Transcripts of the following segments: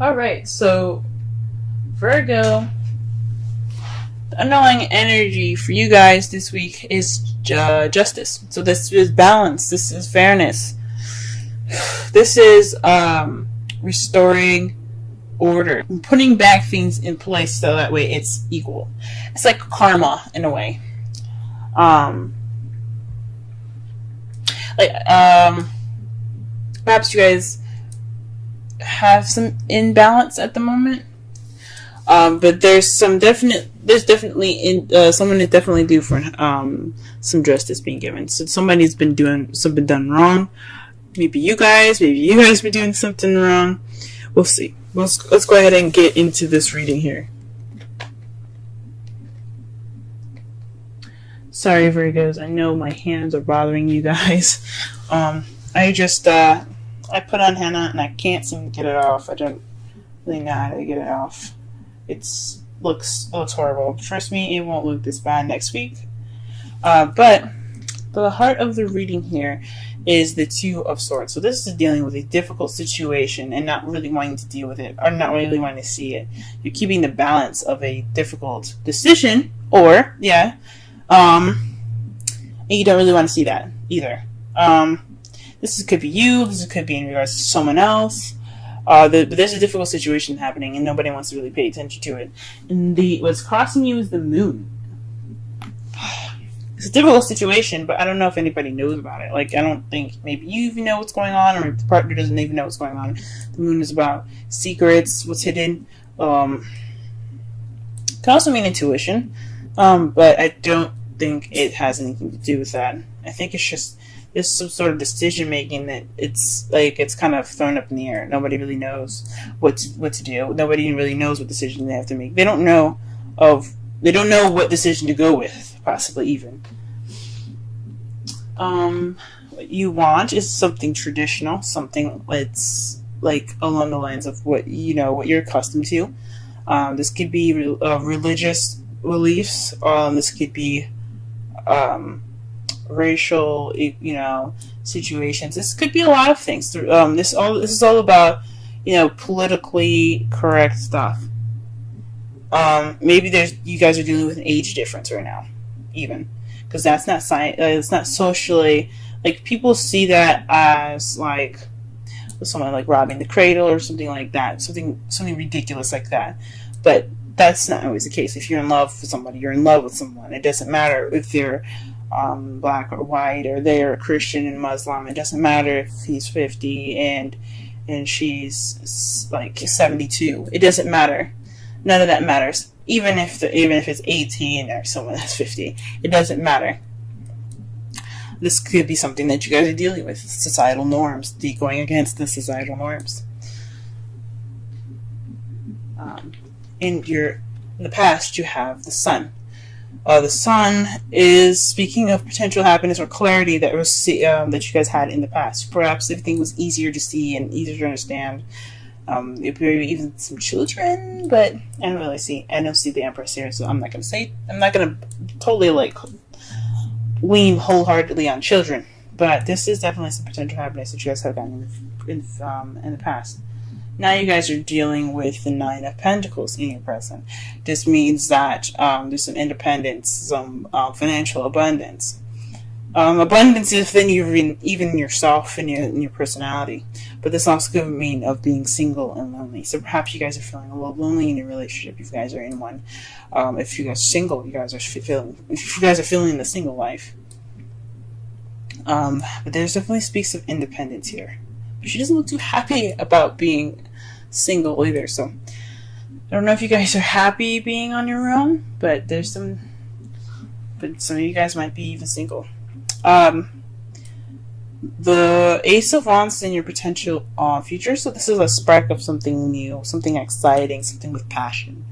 Alright, so Virgo, the underlying energy for you guys this week is justice. So this is balance. This is fairness. This is restoring order, putting back things in place so that way it's equal. It's like karma in a way. Perhaps you guys have some imbalance at the moment. But there's definitely someone is definitely due for some justice being given. So somebody's been doing something done wrong. Maybe you guys been doing something wrong. We'll see. Let's go ahead and get into this reading here. Sorry, Virgos. I know my hands are bothering you guys. I put on henna and I can't seem to get it off. I don't really know how to get it off. It looks horrible. Trust me, it won't look this bad next week. But the heart of the reading here is the Two of Swords. So this is dealing with a difficult situation and not really wanting to deal with it, or not really wanting to see it. You're keeping the balance of a difficult decision, and you don't really want to see that either. This could be you. This could be in regards to someone else. But there's a difficult situation happening, and nobody wants to really pay attention to it. And what's crossing you is the moon. It's a difficult situation, but I don't know if anybody knows about it. Like, I don't think maybe you even know what's going on, or if the partner doesn't even know what's going on. The moon is about secrets, what's hidden. Can also mean intuition, but I don't think it has anything to do with that. I think it's just there's some sort of decision making that it's kind of thrown up in the air. Nobody really knows what to do. Nobody really knows what decision they have to make. They don't know what decision to go with, possibly even. What you want is something traditional, something that's like along the lines of what you're accustomed to. This could be religious beliefs. This could be racial, situations. This could be a lot of things. This is all about, politically correct stuff. Maybe you guys are dealing with an age difference right now, even, because that's not it's not socially, like, people see that as like someone like robbing the cradle or something like that, something ridiculous like that. But that's not always the case. If you're in love with somebody, you're in love with someone. It doesn't matter if they're black or white, or they're Christian and Muslim. It doesn't matter if he's 50 and she's like 72. It doesn't matter. None of that matters. Even if it's 18 or someone that's 50, it doesn't matter. This could be something that you guys are dealing with. Societal norms, going against the societal norms. In the past, you have the Sun. The Sun is speaking of potential happiness or clarity that that you guys had in the past. Perhaps everything was easier to see and easier to understand. Maybe even some children, but I don't see the Empress here, so I'm not gonna totally lean wholeheartedly on children. But this is definitely some potential happiness that you guys have gotten in the past. Now you guys are dealing with the Nine of Pentacles in your present. This means that there's some independence, some financial abundance. Abundance within even yourself and your personality. But this also could mean of being single and lonely. So perhaps you guys are feeling a little lonely in your relationship if you guys are in one. If you guys are single, if you guys are feeling the single life. But there's definitely speaks of independence here. But she doesn't look too happy about being single either. So I don't know if you guys are happy being on your own, but some of you guys might be even single. The Ace of Wands in your potential future. So this is a spark of something new, something exciting, something with passion.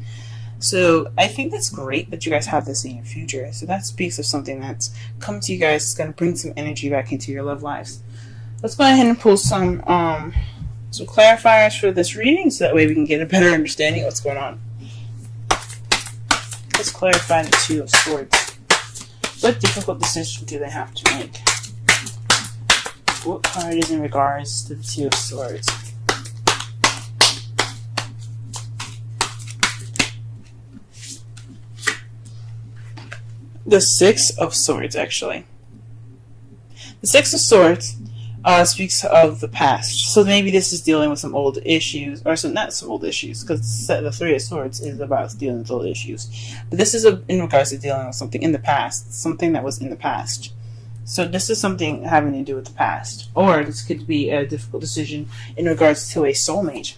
So I think that's great that you guys have this in your future. So that speaks of something that's come to you guys. It's going to bring some energy back into your love lives. Let's go ahead and pull some clarifiers for this reading, so that way we can get a better understanding of what's going on. Let's clarify the Two of Swords. What difficult decision do they have to make? What card is in regards to the Two of Swords? The Six of Swords, actually. The Six of Swords speaks of the past. So maybe this is dealing with some old issues, or not some old issues, because the Three of Swords is about dealing with old issues. But this is in regards to dealing with something in the past, something that was in the past. So this is something having to do with the past. Or this could be a difficult decision in regards to a soulmate.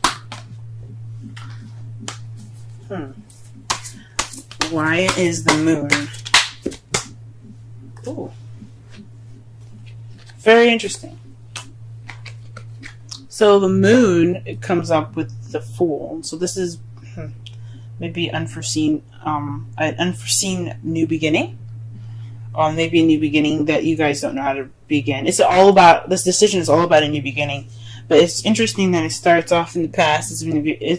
Why is the moon? Ooh. Very interesting. So the moon, it comes up with the Fool. So this is maybe an unforeseen new beginning. Maybe a new beginning that you guys don't know how to begin. This decision is all about a new beginning. But it's interesting that it starts off in the past. It's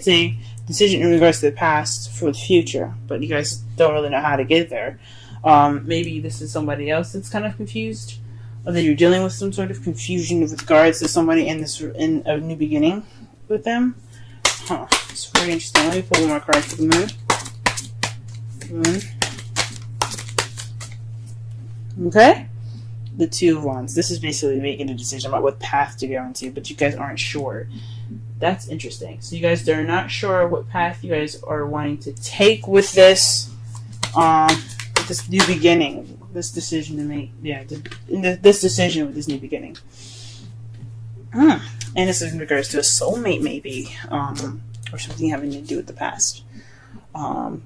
a decision in regards to the past for the future. But you guys don't really know how to get there. Maybe this is somebody else that's kind of confused. Or that you're dealing with some sort of confusion with regards to somebody in a new beginning with them. It's very interesting. Let me pull one more card for the moon. Okay? The Two of Wands. This is basically making a decision about what path to go into, but you guys aren't sure. That's interesting. So you guys are not sure what path you guys are wanting to take with this new beginning. This decision to make, this decision with this new beginning. And this is in regards to a soulmate, maybe, or something having to do with the past. To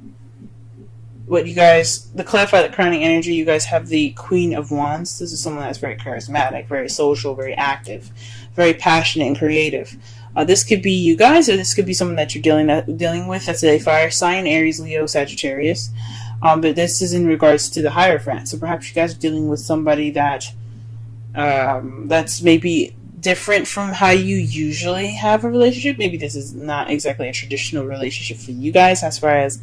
clarify the crowning energy, you guys have the Queen of Wands. This is someone that's very charismatic, very social, very active, very passionate and creative. This could be you guys, or this could be someone that you're dealing with. That's a fire sign, Aries, Leo, Sagittarius. But this is in regards to the Hierophant. So perhaps you guys are dealing with somebody that that's maybe different from how you usually have a relationship. Maybe this is not exactly a traditional relationship for you guys, as far as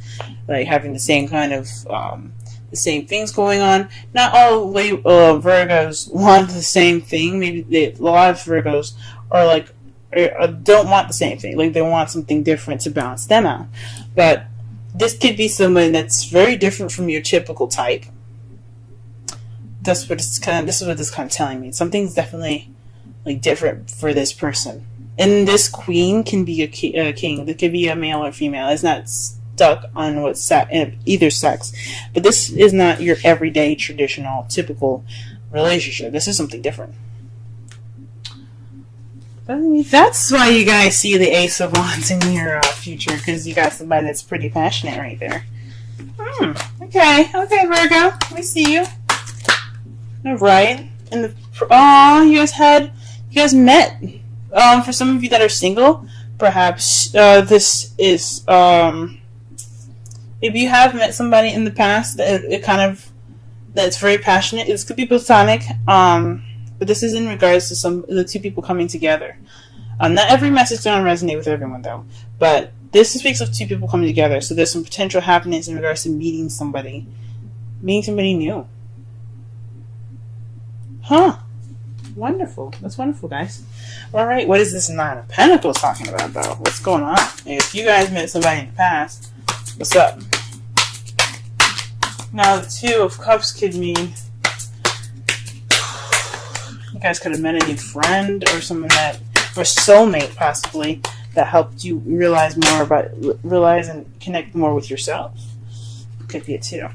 like having the same kind of the same things going on. Not all Virgos want the same thing. Maybe a lot of Virgos are like don't want the same thing. Like they want something different to balance them out. But this could be someone that's very different from your typical type. This is what this kind of telling me. Something's definitely like different for this person. And this queen can be a king. It could be a male or female. It's not stuck on either sex. But this is not your everyday, traditional, typical relationship. This is something different. That's why you guys see the Ace of Wands in your future, because you got somebody that's pretty passionate right there. Okay, Virgo, we see you. All right, and you guys met. For some of you that are single, perhaps this is if you have met somebody in the past that's very passionate. This could be platonic. But this is in regards to the two people coming together. Not every message is going to resonate with everyone, though. But this speaks of two people coming together. So there's some potential happiness in regards to meeting somebody new. Wonderful. That's wonderful, guys. All right, what is this Nine of Pentacles talking about, though? What's going on? If you guys met somebody in the past, what's up? Now, the Two of Cups could mean you guys could have met a new friend or someone or soulmate possibly that helped you realize and connect more with yourself. Could be it too.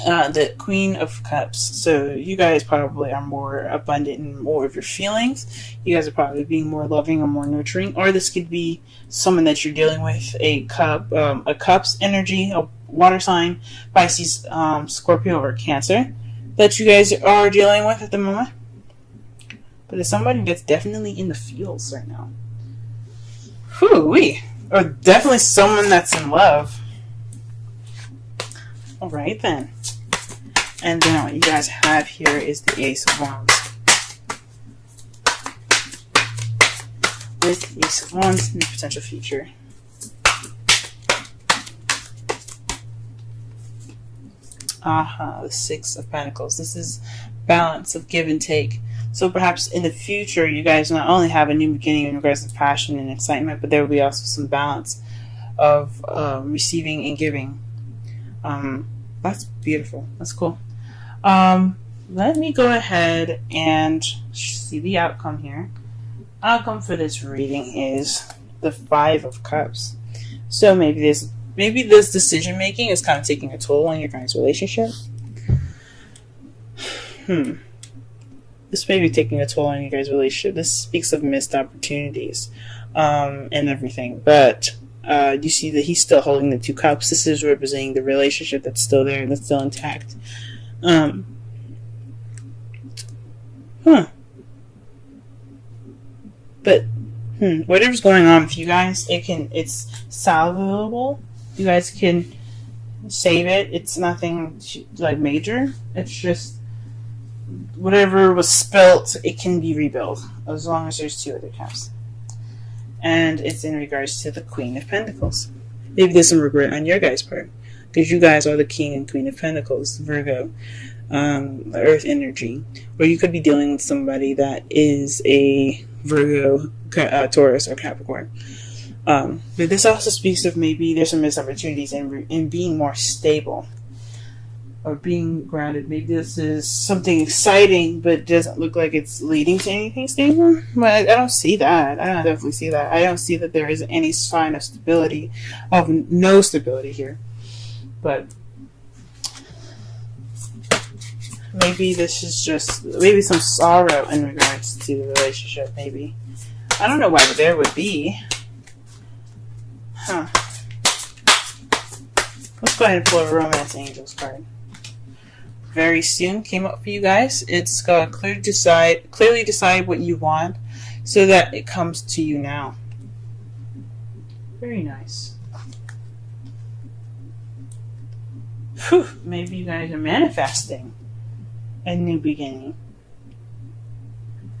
The Queen of Cups. So you guys probably are more abundant in more of your feelings. You guys are probably being more loving or more nurturing. Or this could be someone that you're dealing with, a Cups energy, a water sign, Pisces, Scorpio, or Cancer that you guys are dealing with at the moment. But it's somebody that's definitely in the feels right now. Whoo-wee. Or definitely someone that's in love. Alright then. And then what you guys have here is the Ace of Wands. With the Ace of Wands in the potential future. The Six of Pentacles. This is balance of give and take. So perhaps in the future, you guys not only have a new beginning in regards to passion and excitement, but there will be also some balance of receiving and giving. That's beautiful. That's cool. Let me go ahead and see the outcome here. Outcome for this reading is the Five of Cups. So maybe this decision making is kind of taking a toll on your guys' relationship. This may be taking a toll on you guys' relationship. This speaks of missed opportunities and everything. But you see that he's still holding the Two Cups. This is representing the relationship that's still there, that's still intact. But whatever's going on with you guys, it's salvageable. You guys can save it. It's nothing like major. It's just whatever was spilt, it can be rebuilt as long as there's two other cups. And it's in regards to the Queen of Pentacles. Maybe there's some regret on your guys' part, because you guys are the King and Queen of Pentacles, Virgo, the Earth energy. Or you could be dealing with somebody that is a Virgo, Taurus, or Capricorn. But this also speaks of maybe there's some missed opportunities in being more stable or being grounded. Maybe this is something exciting, but doesn't look like it's leading to anything stable. But I don't see that. I don't definitely see that. I don't see that there is any sign of stability, of no stability here. But maybe this is just maybe some sorrow in regards to the relationship. Maybe I don't know why there would be. Let's go ahead and pull a Romance Angels card. Very soon came up for you guys. It's clearly decide what you want so that it comes to you now. Very nice. Whew, maybe you guys are manifesting a new beginning.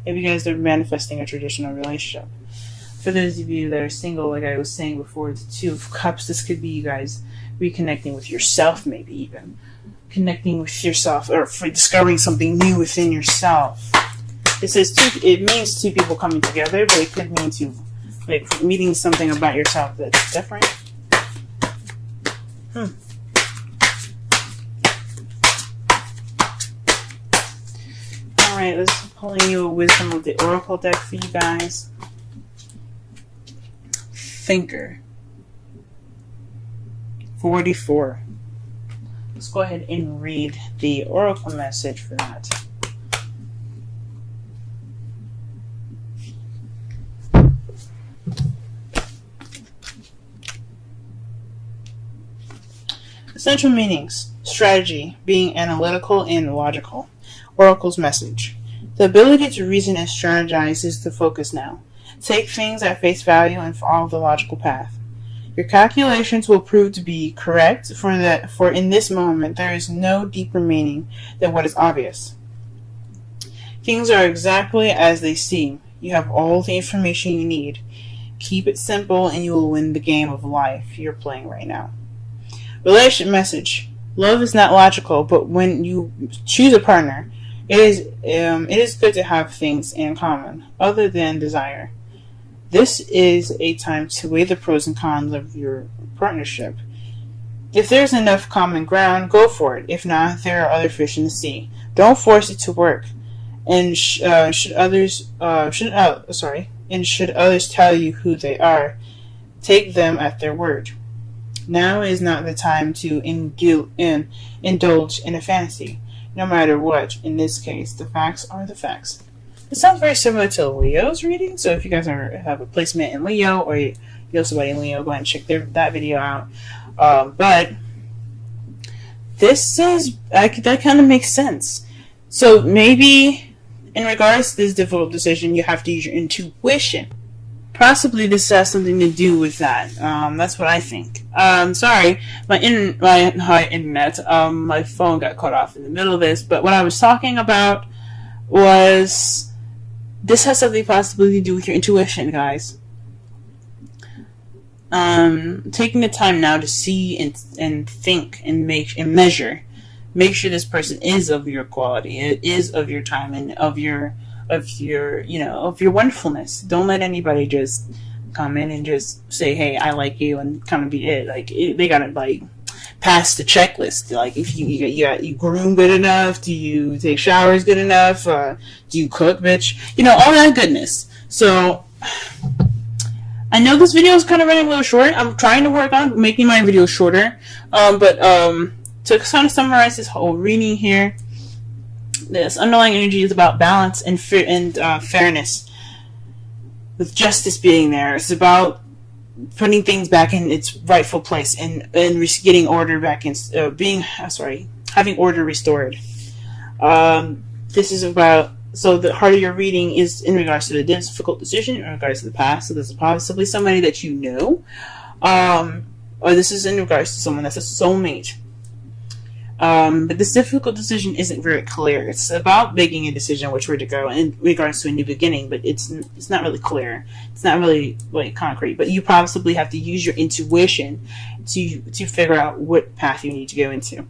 Maybe you guys are manifesting a traditional relationship. For those of you that are single, like I was saying before, the Two of Cups, this could be you guys reconnecting with yourself, maybe even connecting with yourself, or for discovering something new within yourself. It says it means two people coming together, but it could mean like meeting something about yourself that's different. Alright, let's pulling you a Wisdom of the Oracle deck for you guys. Thinker. 44. Let's go ahead and read the Oracle message for that. Essential meanings. Strategy. Being analytical and logical. Oracle's message. The ability to reason and strategize is the focus now. Take things at face value and follow the logical path. Your calculations will prove to be correct, for in this moment there is no deeper meaning than what is obvious. Things are exactly as they seem. You have all the information you need. Keep it simple and you will win the game of life you're playing right now. Relationship message. Love is not logical, but when you choose a partner, it is good to have things in common other than desire. This is a time to weigh the pros and cons of your partnership. If there's enough common ground, go for it. If not, there are other fish in the sea. Don't force it to work. And should others tell you who they are, take them at their word. Now is not the time to indulge in a fantasy. No matter what, in this case, the facts are the facts. It sounds very similar to Leo's reading, so if you guys have a placement in Leo, or you know somebody in Leo, go ahead and check that video out. But this is, that kind of makes sense. So maybe in regards to this difficult decision, you have to use your intuition. Possibly this has something to do with that. That's what I think. Sorry, my internet, my phone got cut off in the middle of this, but what I was talking about was this has something possibly to do with your intuition, guys. Taking the time now to see and think and measure. Make sure this person is of your quality. It is of your time and of your wonderfulness. Don't let anybody just come in and just say, "Hey, I like you," and kind of be it. Like they gotta pass the checklist. Like if you groom good enough, do you take showers good enough, do you cook, bitch, all that goodness. So I know this video is kind of running a little short. I'm trying to work on making my video shorter, but to kind of summarize this whole reading here, this underlying energy is about balance and fairness, with justice being there. It's about putting things back in its rightful place and getting order back in, having order restored. This is about, so the heart of your reading is in regards to the difficult decision, in regards to the past. So this is possibly somebody that you know, or this is in regards to someone that's a soulmate. But this difficult decision isn't very clear. It's about making a decision which way to go in regards to a new beginning, but it's not really clear. It's not really like concrete. But you possibly have to use your intuition to figure out what path you need to go into.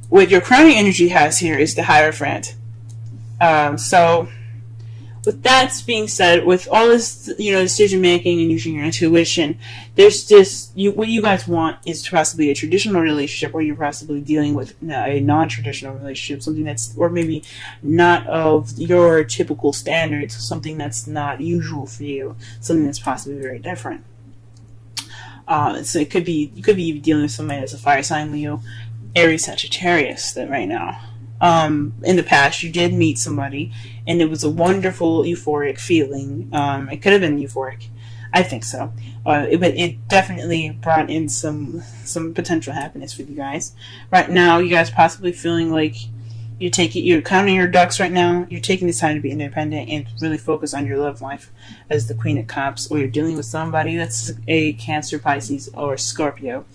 What your crowning energy has here is the Hierophant. So with that being said, with all this, decision making and using your intuition, there's just what you guys want is possibly a traditional relationship, or you're possibly dealing with a non-traditional relationship, something that's, or maybe not of your typical standards, something that's not usual for you, something that's possibly very different. So you could be dealing with somebody that's a fire sign, Leo, Aries, Sagittarius, that right now. In the past, you did meet somebody, and it was a wonderful, euphoric feeling. It could have been euphoric. I think so. But it definitely brought in some potential happiness for you guys. Right now, you guys possibly feeling like you're counting your ducks right now. You're taking this time to be independent and really focus on your love life as the Queen of Cups, or you're dealing with somebody that's a Cancer, Pisces, or Scorpio.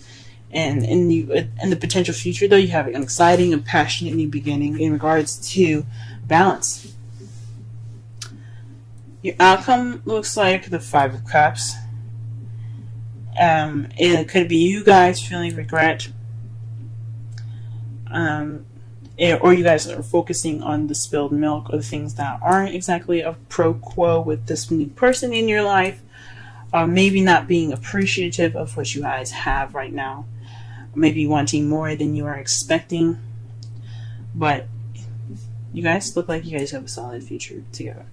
And in the potential future, though, you have an exciting and passionate new beginning in regards to balance. Your outcome looks like the Five of Cups. It could be you guys feeling regret, or you guys are focusing on the spilled milk, or the things that aren't exactly a pro quo with this new person in your life. Maybe not being appreciative of what you guys have right now. Maybe wanting more than you are expecting. But you guys look like you guys have a solid future together.